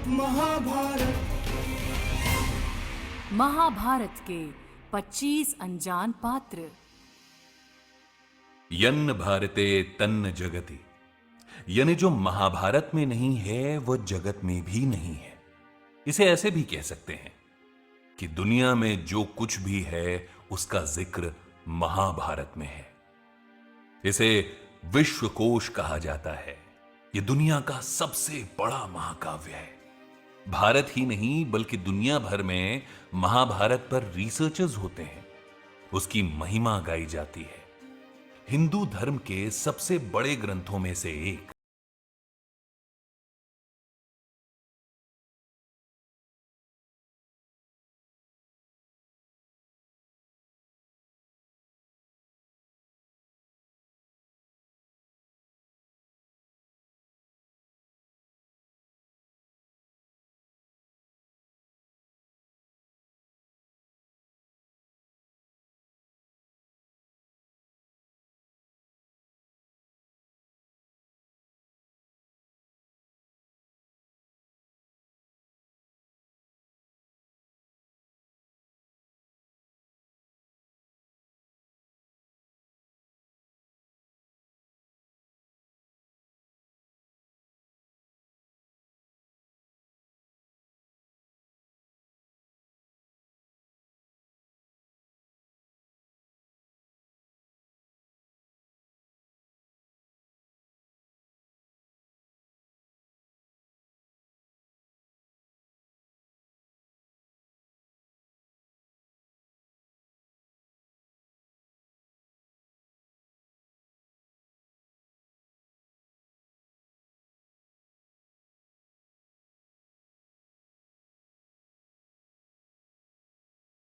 महाभारत। महाभारत के 25 अनजान पात्र। यन्न भारते तन्न जगति, यानी जो महाभारत में नहीं है वो जगत में भी नहीं है। इसे ऐसे भी कह सकते हैं कि दुनिया में जो कुछ भी है उसका जिक्र महाभारत में है। इसे विश्वकोश कहा जाता है। यह दुनिया का सबसे बड़ा महाकाव्य है। भारत ही नहीं बल्कि दुनिया भर में महाभारत पर रिसर्चर्स होते हैं। उसकी महिमा गाई जाती है। हिंदू धर्म के सबसे बड़े ग्रंथों में से एक।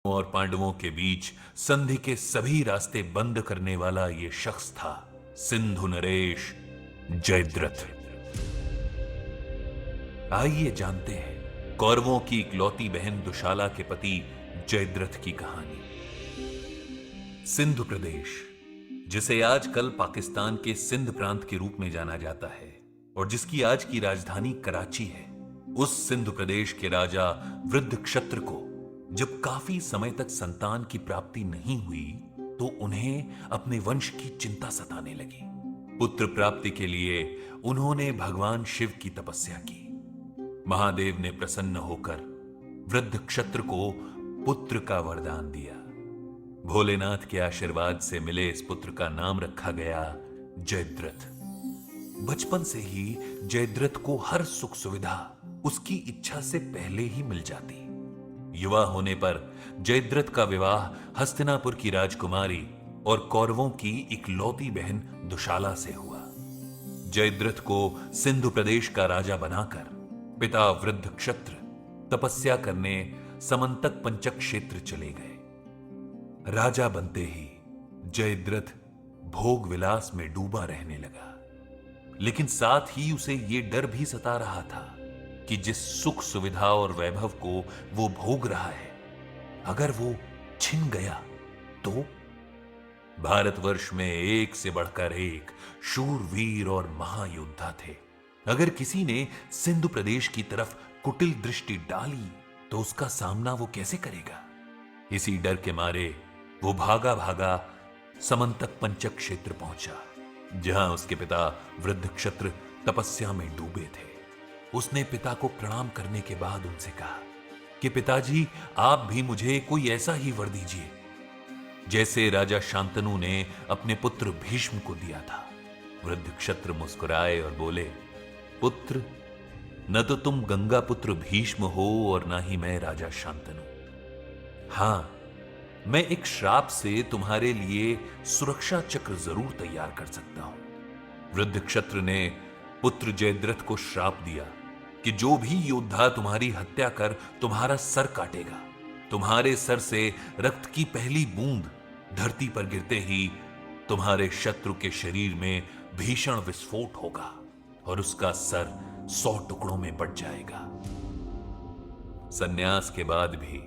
और पांडवों के बीच संधि के सभी रास्ते बंद करने वाला यह शख्स था सिंधु नरेश जयद्रथ। आइए जानते हैं कौरवों की इकलौती बहन दुशाला के पति जयद्रथ की कहानी। सिंधु प्रदेश, जिसे आजकल पाकिस्तान के सिंध प्रांत के रूप में जाना जाता है और जिसकी आज की राजधानी कराची है, उस सिंधु प्रदेश के राजा वृद्धक्षत्र को जब काफी समय तक संतान की प्राप्ति नहीं हुई तो उन्हें अपने वंश की चिंता सताने लगी। पुत्र प्राप्ति के लिए उन्होंने भगवान शिव की तपस्या की। महादेव ने प्रसन्न होकर वृद्धक्षत्र को पुत्र का वरदान दिया। भोलेनाथ के आशीर्वाद से मिले इस पुत्र का नाम रखा गया जयद्रथ। बचपन से ही जयद्रथ को हर सुख सुविधा उसकी इच्छा से पहले ही मिल जाती। युवा होने पर जयद्रथ का विवाह हस्तिनापुर की राजकुमारी और कौरवों की इकलौती बहन दुशाला से हुआ। जयद्रथ को सिंधु प्रदेश का राजा बनाकर पिता वृद्धक्षत्र तपस्या करने समंतक पंचक क्षेत्र चले गए। राजा बनते ही जयद्रथ भोग विलास में डूबा रहने लगा, लेकिन साथ ही उसे यह डर भी सता रहा था कि जिस सुख सुविधा और वैभव को वो भोग रहा है, अगर वो छिन गया तो। भारतवर्ष में एक से बढ़कर एक शूरवीर और महायोद्धा थे। अगर किसी ने सिंधु प्रदेश की तरफ कुटिल दृष्टि डाली तो उसका सामना वो कैसे करेगा? इसी डर के मारे वो भागा भागा समंतक पंचक क्षेत्र पहुंचा, जहां उसके पिता वृद्धक्षत्र तपस्या में डूबे थे। उसने पिता को प्रणाम करने के बाद उनसे कहा कि पिताजी, आप भी मुझे कोई ऐसा ही वर दीजिए जैसे राजा शांतनु ने अपने पुत्र भीष्म को दिया था। वृद्धक्षत्र मुस्कुराए और बोले, पुत्र, न तो तुम गंगा पुत्र भीष्म हो और ना ही मैं राजा शांतनु। हां, मैं एक श्राप से तुम्हारे लिए सुरक्षा चक्र जरूर तैयार कर सकता हूं। वृद्धक्षत्र ने पुत्र जयद्रथ को श्राप दिया कि जो भी योद्धा तुम्हारी हत्या कर तुम्हारा सर काटेगा, तुम्हारे सर से रक्त की पहली बूंद धरती पर गिरते ही तुम्हारे शत्रु के शरीर में भीषण विस्फोट होगा और उसका सर 100 टुकड़ों में बट जाएगा। संन्यास के बाद भी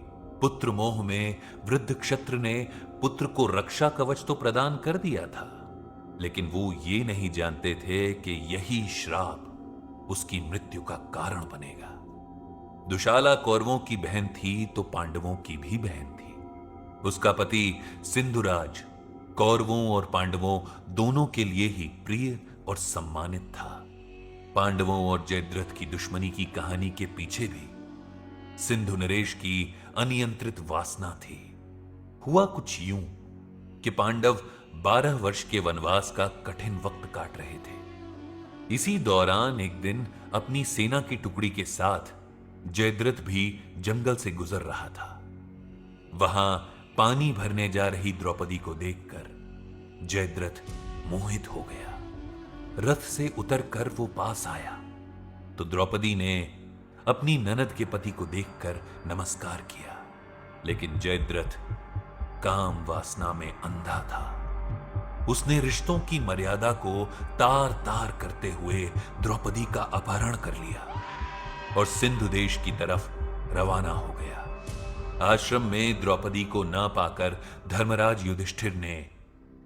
पुत्र मोह में वृद्धक्षत्र ने पुत्र को रक्षा कवच तो प्रदान कर दिया था, लेकिन वो ये नहीं जानते थे कि यही श्राप उसकी मृत्यु का कारण बनेगा। दुशाला कौरवों की बहन थी तो पांडवों की भी बहन थी। उसका पति सिंधुराज कौरवों और पांडवों दोनों के लिए ही प्रिय और सम्मानित था। पांडवों और जयद्रथ की दुश्मनी की कहानी के पीछे भी सिंधु नरेश की अनियंत्रित वासना थी। हुआ कुछ यूं कि पांडव 12 वर्ष के वनवास का कठिन वक्त काट रहे थे। इसी दौरान एक दिन अपनी सेना की टुकड़ी के साथ जयद्रथ भी जंगल से गुजर रहा था। वहां पानी भरने जा रही द्रौपदी को देखकर जयद्रथ मोहित हो गया। रथ से उतरकर वो पास आया तो द्रौपदी ने अपनी ननद के पति को देखकर नमस्कार किया, लेकिन जयद्रथ काम वासना में अंधा था। उसने रिश्तों की मर्यादा को तार तार करते हुए द्रौपदी का अपहरण कर लिया और सिंधु देश की तरफ रवाना हो गया। आश्रम में द्रौपदी को ना पाकर धर्मराज युधिष्ठिर ने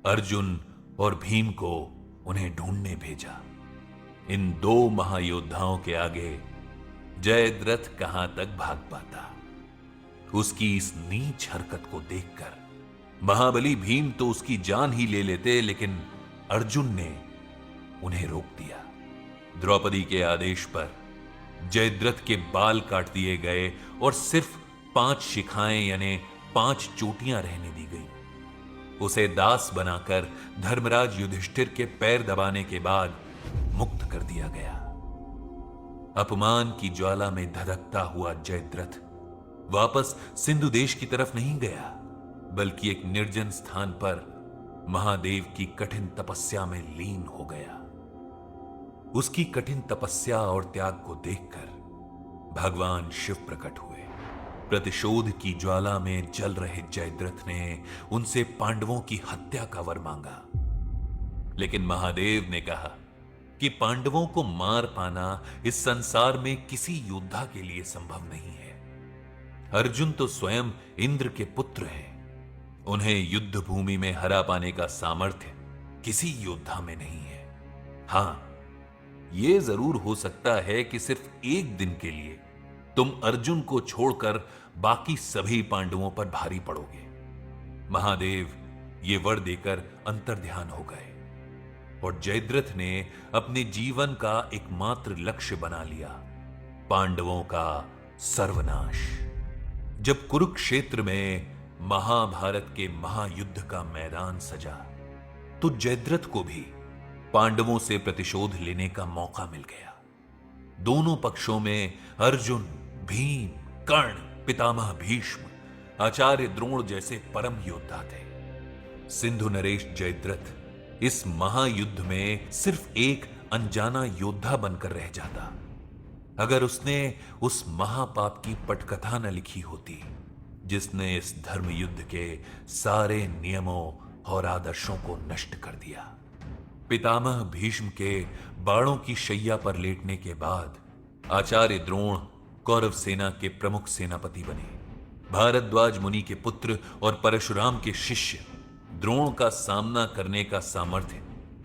अर्जुन और भीम को उन्हें ढूंढने भेजा। इन दो महायोद्धाओं के आगे जयद्रथ कहां तक भाग पाता। उसकी इस नीच हरकत को देखकर महाबली भीम तो उसकी जान ही ले लेते, लेकिन अर्जुन ने उन्हें रोक दिया। द्रौपदी के आदेश पर जयद्रथ के बाल काट दिए गए और सिर्फ 5 शिखाएं यानी 5 चोटियां रहने दी गई। उसे दास बनाकर धर्मराज युधिष्ठिर के पैर दबाने के बाद मुक्त कर दिया गया। अपमान की ज्वाला में धधकता हुआ जयद्रथ वापस सिंधु देश की तरफ नहीं गया, बल्कि एक निर्जन स्थान पर महादेव की कठिन तपस्या में लीन हो गया। उसकी कठिन तपस्या और त्याग को देखकर भगवान शिव प्रकट हुए। प्रतिशोध की ज्वाला में जल रहे जयद्रथ ने उनसे पांडवों की हत्या का वर मांगा, लेकिन महादेव ने कहा कि पांडवों को मार पाना इस संसार में किसी योद्धा के लिए संभव नहीं है। अर्जुन तो स्वयं इंद्र के पुत्र हैं। उन्हें युद्ध भूमि में हरा पाने का सामर्थ्य किसी योद्धा में नहीं है। हां, यह जरूर हो सकता है कि सिर्फ एक दिन के लिए तुम अर्जुन को छोड़कर बाकी सभी पांडवों पर भारी पड़ोगे। महादेव ये वर देकर अंतर्ध्यान हो गए और जयद्रथ ने अपने जीवन का एकमात्र लक्ष्य बना लिया, पांडवों का सर्वनाश। जब कुरुक्षेत्र में महाभारत के महायुद्ध का मैदान सजा तो जयद्रथ को भी पांडवों से प्रतिशोध लेने का मौका मिल गया। दोनों पक्षों में अर्जुन, भीम, कर्ण, पितामह भीष्म, आचार्य द्रोण जैसे परम योद्धा थे। सिंधु नरेश जयद्रथ इस महायुद्ध में सिर्फ एक अनजाना योद्धा बनकर रह जाता। अगर उसने उस महापाप की पटकथा न लिखी होती जिसने इस धर्म युद्ध के सारे नियमों और आदर्शों को नष्ट कर दिया। पितामह भीष्म के बाणों की शैया पर लेटने के बाद आचार्य द्रोण कौरव सेना के प्रमुख सेनापति बने। भारद्वाज मुनि के पुत्र और परशुराम के शिष्य द्रोण का सामना करने का सामर्थ्य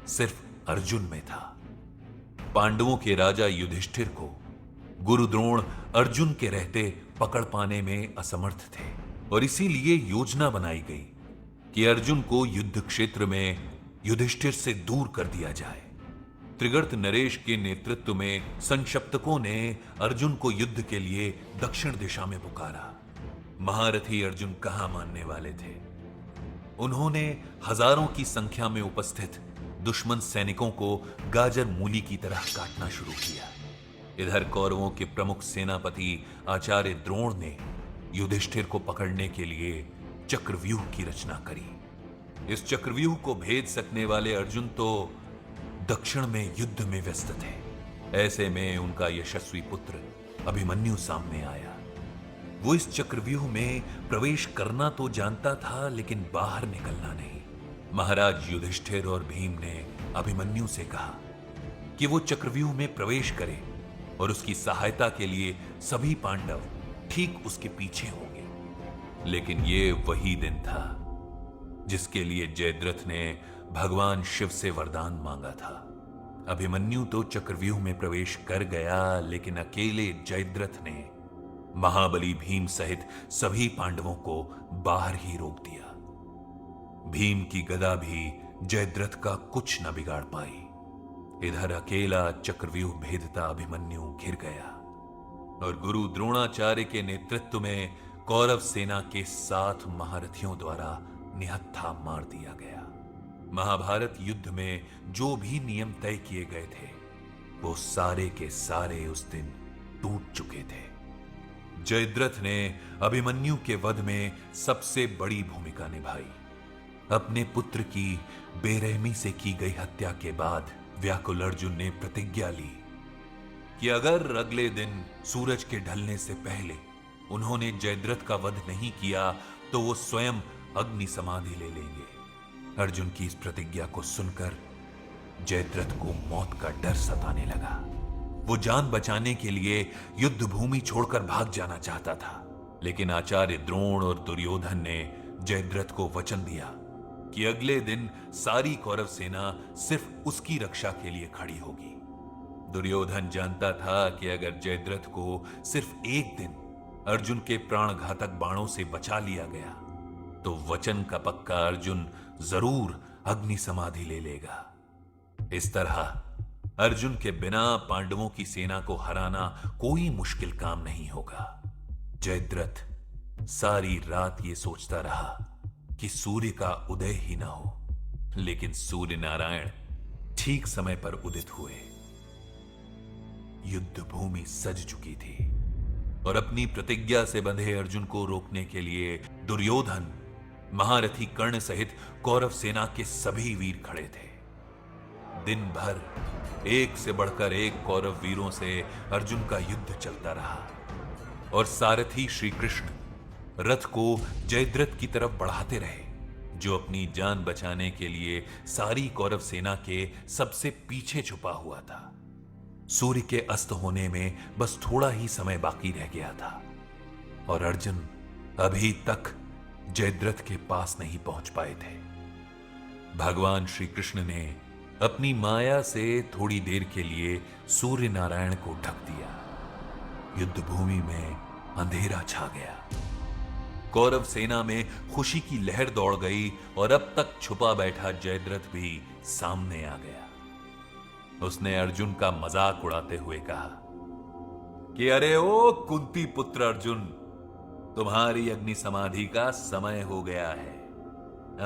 सिर्फ अर्जुन में था। पांडवों के राजा युधिष्ठिर को गुरु द्रोण अर्जुन के रहते पकड़ पाने में असमर्थ थे और इसीलिए योजना बनाई गई कि अर्जुन को युद्ध क्षेत्र में युधिष्ठिर से दूर कर दिया जाए। त्रिगर्त नरेश के नेतृत्व में संक्षप्तकों ने अर्जुन को युद्ध के लिए दक्षिण दिशा में पुकारा। महारथी अर्जुन कहां मानने वाले थे। उन्होंने हजारों की संख्या में उपस्थित दुश्मन सैनिकों को गाजर मूली की तरह काटना शुरू किया। इधर कौरवों के प्रमुख सेनापति आचार्य द्रोण ने युधिष्ठिर को पकड़ने के लिए चक्रव्यूह की रचना करी। इस चक्रव्यूह को भेद सकने वाले अर्जुन तो दक्षिण में युद्ध में व्यस्त थे। ऐसे में उनका यशस्वी पुत्र अभिमन्यु सामने आया। वो इस चक्रव्यूह में प्रवेश करना तो जानता था, लेकिन बाहर निकलना नहीं। महाराज युधिष्ठिर और भीम ने अभिमन्यु से कहा कि वो चक्रव्यूह में प्रवेश करे और उसकी सहायता के लिए सभी पांडव ठीक उसके पीछे होंगे। लेकिन ये वही दिन था जिसके लिए जयद्रथ ने भगवान शिव से वरदान मांगा था। अभिमन्यु तो चक्रव्यूह में प्रवेश कर गया, लेकिन अकेले जयद्रथ ने महाबली भीम सहित सभी पांडवों को बाहर ही रोक दिया। भीम की गदा भी जयद्रथ का कुछ न बिगाड़ पाई। इधर अकेला चक्रव्यूह भेदता अभिमन्यु घिर गया और गुरु द्रोणाचार्य के नेतृत्व में कौरव सेना के 7 महारथियों द्वारा निहत्था मार दिया गया। महाभारत युद्ध में जो भी नियम तय किए गए थे वो सारे के सारे उस दिन टूट चुके थे। जयद्रथ ने अभिमन्यु के वध में सबसे बड़ी भूमिका निभाई। अपने पुत्र की बेरहमी से की गई हत्या के बाद व्याकुल अर्जुन ने प्रतिज्ञा ली कि अगर अगले दिन सूरज के ढलने से पहले उन्होंने जयद्रथ का वध नहीं किया तो वो स्वयं अग्नि समाधि ले लेंगे। अर्जुन की इस प्रतिज्ञा को सुनकर जयद्रथ को मौत का डर सताने लगा। वो जान बचाने के लिए युद्ध भूमि छोड़कर भाग जाना चाहता था, लेकिन आचार्य द्रोण और दुर्योधन ने जयद्रथ को वचन दिया कि अगले दिन सारी कौरव सेना सिर्फ उसकी रक्षा के लिए खड़ी होगी। दुर्योधन जानता था कि अगर जयद्रथ को सिर्फ एक दिन अर्जुन के प्राणघातक बाणों से बचा लिया गया तो वचन का पक्का अर्जुन जरूर अग्नि समाधि ले लेगा। इस तरह अर्जुन के बिना पांडवों की सेना को हराना कोई मुश्किल काम नहीं होगा। जयद्रथ सारी रात ये सोचता रहा कि सूर्य का उदय ही ना हो, लेकिन सूर्य नारायण ठीक समय पर उदित हुए। युद्ध भूमि सज चुकी थी और अपनी प्रतिज्ञा से बंधे अर्जुन को रोकने के लिए दुर्योधन, महारथी कर्ण सहित कौरव सेना के सभी वीर खड़े थे। दिन भर एक से बढ़कर एक कौरव वीरों से अर्जुन का युद्ध चलता रहा और सारथी श्री कृष्ण रथ को जयद्रथ की तरफ बढ़ाते रहे, जो अपनी जान बचाने के लिए सारी कौरव सेना के सबसे पीछे छुपा हुआ था। सूर्य के अस्त होने में बस थोड़ा ही समय बाकी रह गया था और अर्जुन अभी तक जयद्रथ के पास नहीं पहुंच पाए थे। भगवान श्री कृष्ण ने अपनी माया से थोड़ी देर के लिए सूर्य नारायण को ढक दिया। युद्ध भूमि में अंधेरा छा गया। कौरव सेना में खुशी की लहर दौड़ गई और अब तक छुपा बैठा जयद्रथ भी सामने आ गया। उसने अर्जुन का मजाक उड़ाते हुए कहा कि अरे ओ कुंती पुत्र अर्जुन, तुम्हारी अग्नि समाधि का समय हो गया है।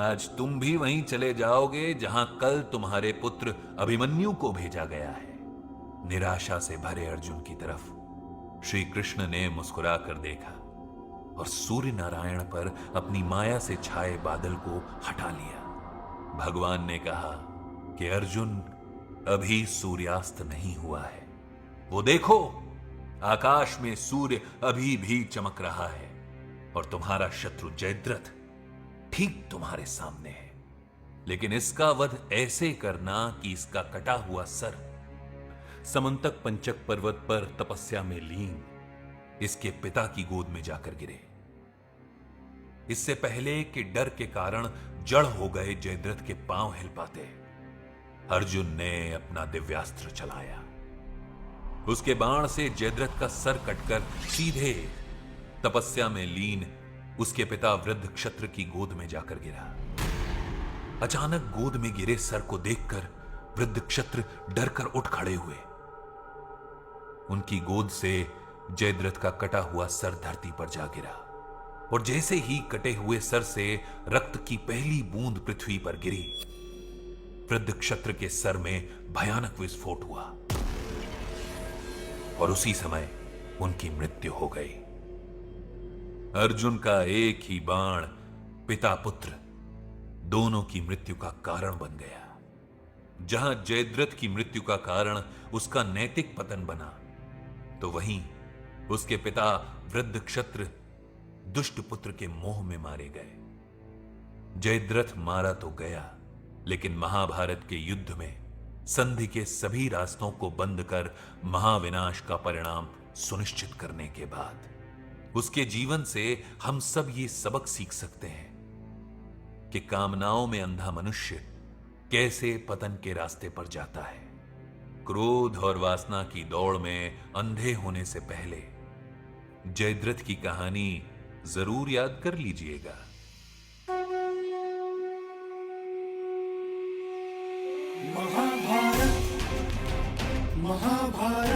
आज तुम भी वहीं चले जाओगे जहां कल तुम्हारे पुत्र अभिमन्यु को भेजा गया है। निराशा से भरे अर्जुन की तरफ श्री कृष्ण ने मुस्कुरा कर देखा और सूर्य नारायण पर अपनी माया से छाए बादल को हटा लिया। भगवान ने कहा कि अर्जुन, अभी सूर्यास्त नहीं हुआ है। वो देखो, आकाश में सूर्य अभी भी चमक रहा है और तुम्हारा शत्रु जयद्रथ ठीक तुम्हारे सामने है। लेकिन इसका वध ऐसे करना कि इसका कटा हुआ सर समंतक पंचक पर्वत पर तपस्या में लीन इसके पिता की गोद में जाकर गिरे। इससे पहले कि डर के कारण जड़ हो गए जयद्रथ के पांव हिल पाते, अर्जुन ने अपना दिव्यास्त्र चलाया। उसके बाण से जयद्रथ का सर कटकर सीधे तपस्या में लीन उसके पिता वृद्ध क्षत्र की गोद में जाकर गिरा। अचानक गोद में गिरे सर को देखकर वृद्ध क्षत्र डरकर उठ खड़े हुए। उनकी गोद से जयद्रथ का कटा हुआ सर धरती पर जा गिरा और जैसे ही कटे हुए सर से रक्त की पहली बूंद पृथ्वी पर गिरी, वृद्ध क्षत्र के सर में भयानक विस्फोट हुआ और उसी समय उनकी मृत्यु हो गई। अर्जुन का एक ही बाण पिता पुत्र दोनों की मृत्यु का कारण बन गया। जहां जयद्रथ की मृत्यु का कारण उसका नैतिक पतन बना, तो वहीं उसके पिता वृद्ध क्षत्र दुष्ट पुत्र के मोह में मारे गए। जयद्रथ मारा तो गया, लेकिन महाभारत के युद्ध में संधि के सभी रास्तों को बंद कर महाविनाश का परिणाम सुनिश्चित करने के बाद उसके जीवन से हम सब ये सबक सीख सकते हैं कि कामनाओं में अंधा मनुष्य कैसे पतन के रास्ते पर जाता है। क्रोध और वासना की दौड़ में अंधे होने से पहले जयद्रथ की कहानी जरूर याद कर लीजिएगा। महाभारत महाभारत।